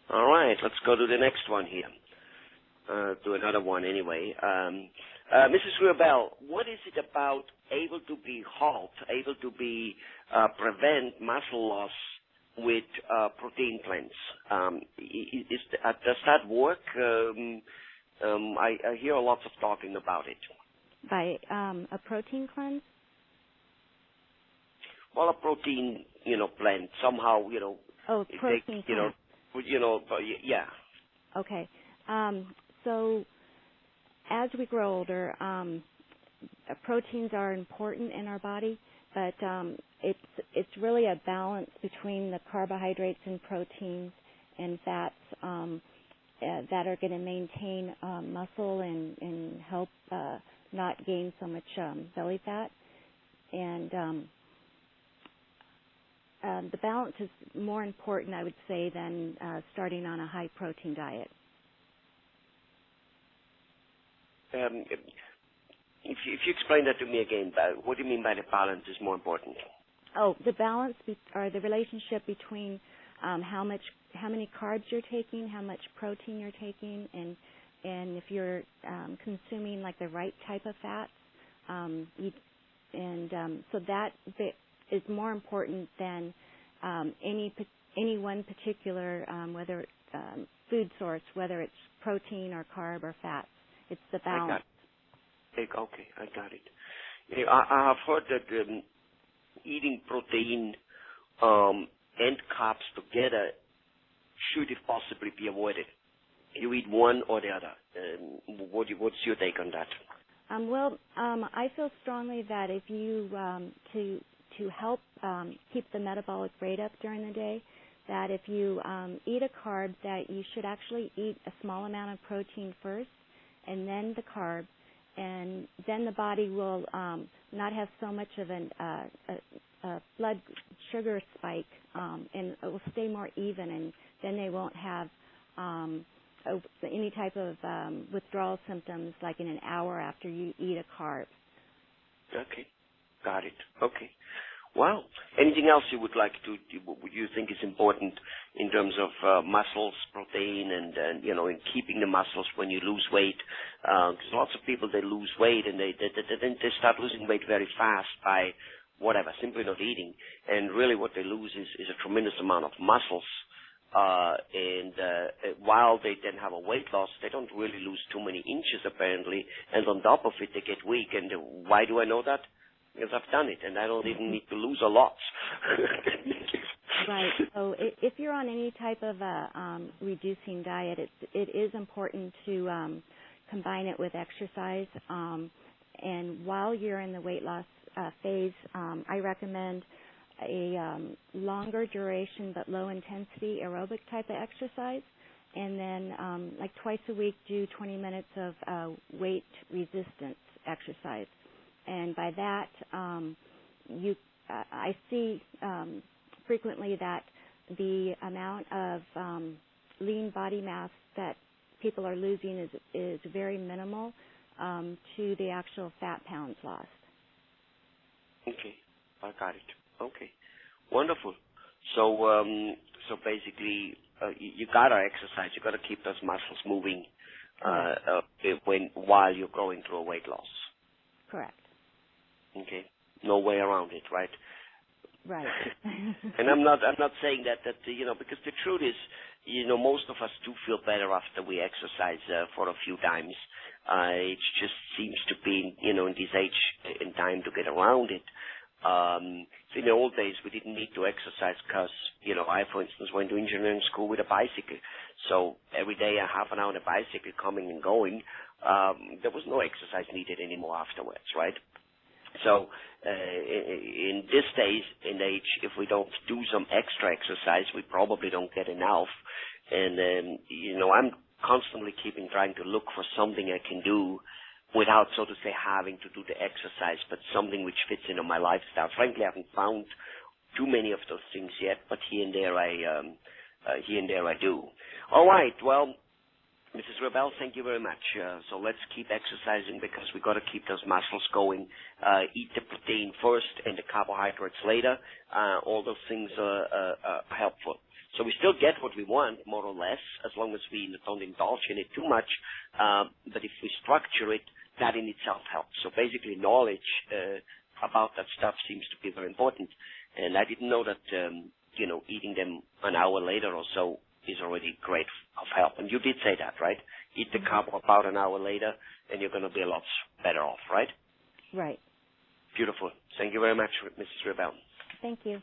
All right, let's go to the next one here. To another one anyway. Mrs. Riopelle, what is it about able to be halt, able to be prevent muscle loss with protein plants? Does that work? I hear lots of talking about it. By a protein cleanse? Well, a protein, plant somehow, Oh, protein cleanse. Yeah. Okay. So as we grow older, proteins are important in our body, but it's really a balance between the carbohydrates and proteins and fats that are going to maintain muscle and help not gain so much belly fat. And the balance is more important, I would say, than starting on a high-protein diet. If you explain that to me again, what do you mean by the balance is more important? Oh, the balance or the relationship between how many carbs you're taking, how much protein you're taking, and if you're consuming like the right type of fats, so that is more important than any one particular whether food source, whether it's protein or carb or fats. It's the balance. Okay, I got it. I have heard that eating protein and carbs together should, if possibly, be avoided. You eat one or the other. What's your take on that? I feel strongly that if you to help keep the metabolic rate up during the day, that if you eat a carb, that you should actually eat a small amount of protein first, and then the carb, and then the body will not have so much of a blood sugar spike, and it will stay more even, and then they won't have any type of withdrawal symptoms like in an hour after you eat a carb. Okay, got it. Okay. Wow. Anything else you would like to, would you think is important in terms of muscles, protein, and in keeping the muscles when you lose weight? Because lots of people, they lose weight and they start losing weight very fast by whatever, simply not eating. And really what they lose is a tremendous amount of muscles. While they then have a weight loss, they don't really lose too many inches apparently. And on top of it, they get weak. And why do I know that? Because I've done it, and I don't even need to lose a lot. Right. So if you're on any type of a reducing diet, it is important to combine it with exercise. And while you're in the weight loss phase, I recommend a longer duration but low intensity aerobic type of exercise. And then like twice a week, do 20 minutes of weight resistance exercise. And by that, I see frequently that the amount of lean body mass that people are losing is very minimal to the actual fat pounds lost. Okay, I got it. Okay, wonderful. So basically, you gotta exercise. You gotta keep those muscles moving while you're going through a weight loss. Correct. Okay, no way around it, right? Right. And I'm not saying that because the truth is, most of us do feel better after we exercise for a few times. It just seems to be, in this age and time to get around it. So in the old days, we didn't need to exercise because, I, for instance, went to engineering school with a bicycle. So every day I have an hour on a bicycle coming and going. There was no exercise needed anymore afterwards, right? So in this days and age, if we don't do some extra exercise, we probably don't get enough. And, I'm constantly trying to look for something I can do without, so to say, having to do the exercise, but something which fits into my lifestyle. Frankly, I haven't found too many of those things yet, but here and there I do. All right, well, Mrs. Riopelle, thank you very much. So let's keep exercising because we've got to keep those muscles going. Eat the protein first and the carbohydrates later. All those things are helpful. So we still get what we want, more or less, as long as we don't indulge in it too much. But if we structure it, that in itself helps. So basically knowledge about that stuff seems to be very important. And I didn't know that, eating them an hour later or so is already great of help. And you did say that, right? Eat the carb about an hour later, and you're going to be a lot better off, right? Right. Beautiful. Thank you very much, Mrs. Riopelle. Thank you.